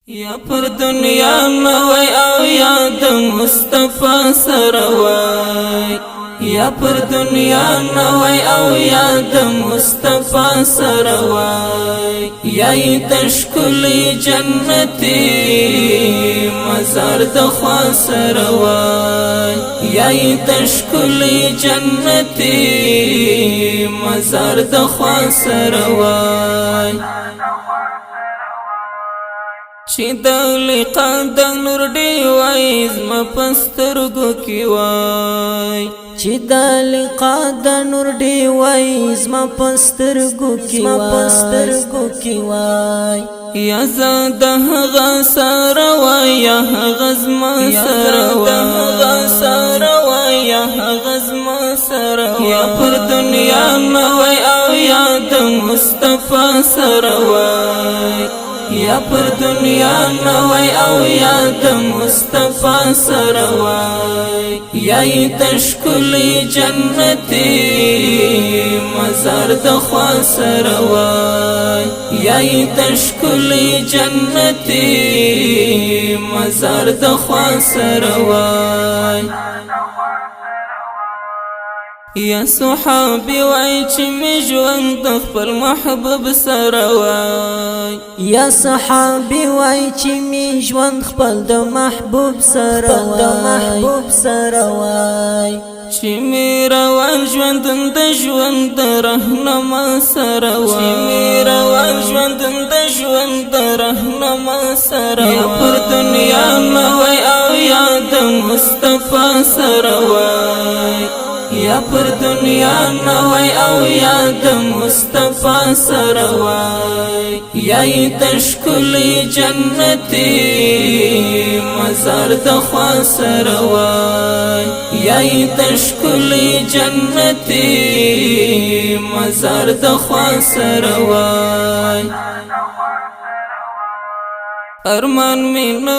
یا پر دنیا نوی او یا د مصطفی سره وای یا پر دنیا نوی او یا د مصطفی سره وای یا تشکلی جنتی مزار د خوا سره وای یا تشکلی جنتی مزار د خوا سره وای چې د لقا د نور دی وای زما پسترګو کې وای چې د لقا د نور دی وای زما پسترګو کې وای یا زاد هغه سره وای یا هغه زما سره وای یا هغه زما سره یا پر دنیا نوی او یا د مصطفی سره وای یا پر دنیا نوی او یا د مصطفی سره وای یا تشکلی جنتی مزار د خوا سره وای یا تشکلی جنتی مزار د خوا سره وای یا صحابی وای چې می ژوند د خپل محبوب سره وای یا صحابی وای چې می ژوند خپل د محبوب سره وای چې می روان ژوند د ژوند رهنما سره وای چې می روان ژوند د ژوند رهنما سره یا پر دنیا نوی او یا د مصطفی سره وای یا پر دنیا نوی او یا د مصطفی سره وای یا تشکلی جنتی مزار د خوا سره وای یا تشکلی جنتی مزار د خوا سره وای ارمان می نو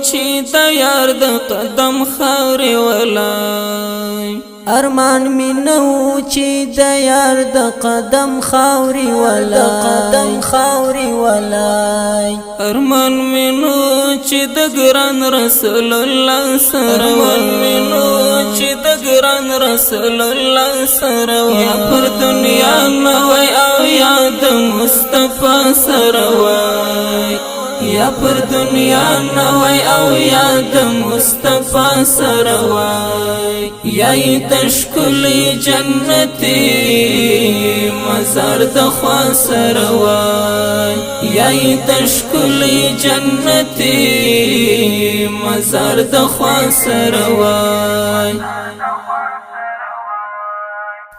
چې د یار د قدم خاورې ولای ارمان می نو چې د یار د قدم خاورې ولای ارمان می نو چې د ګران رسول الله سره یا پر دنیا نوی او یا د مصطفی سره وای یا پر دنیا نوی او یا د مصطفی سره وای یا تشکلی جنتی مزار د خوا سره وای یا تشکلی جنتی مزار د خوا سره وای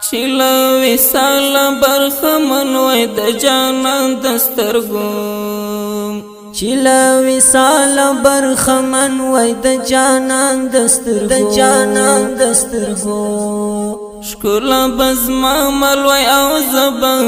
چلا وصال برخمن وای د جانان دسترګو چلا وصال برخمن وای د جانان دسترګو شکلا بزما ملوی او زبان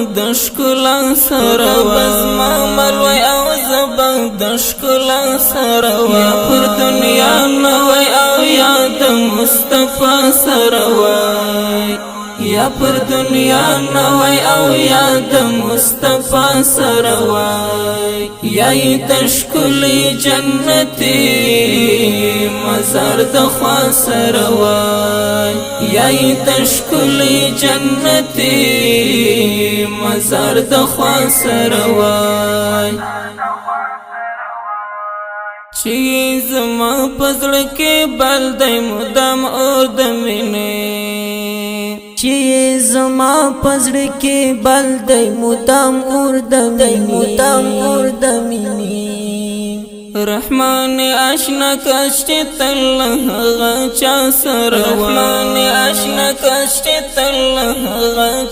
د شکلا سره یا پر دنیا نوی او یا د مصطفی سره وای یا پر دنیا نوی او یا د مصطفی سره وای یا تشکلی جنتی مزار د خوا سره وای یا تشکلی جنتی مزار د خوا سره وای چې زما پزړه کې بل دی مدام اور د مینې چې زما پزړه کې بل دی مدام اور د مینې رحمان آشنا کشت تل هغه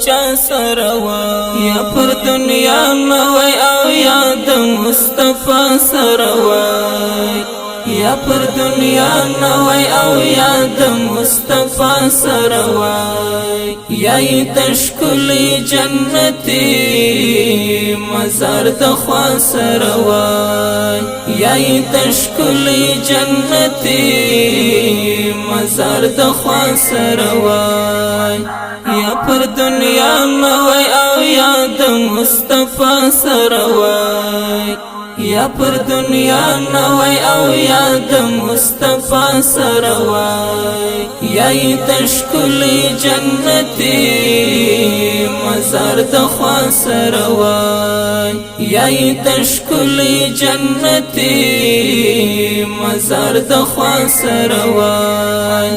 چا سره وای یا پر دنیا نوی او یا د مصطفی سره وای یا پر دنیا نوی او یا د مصطفی سره وای یا تشکلی جنتی مزار د خوا سره وای یا تشکلی جنتی مزار د خوا سره وای یا پر دنیا نوی او یا د مصطفی سره وای یا پر دنیا نوی او یا د مصطفی سره وای یا تشکلی جنتی مزار د خوا سره وای یا تشکلی جنتی مزار د خوا سره وای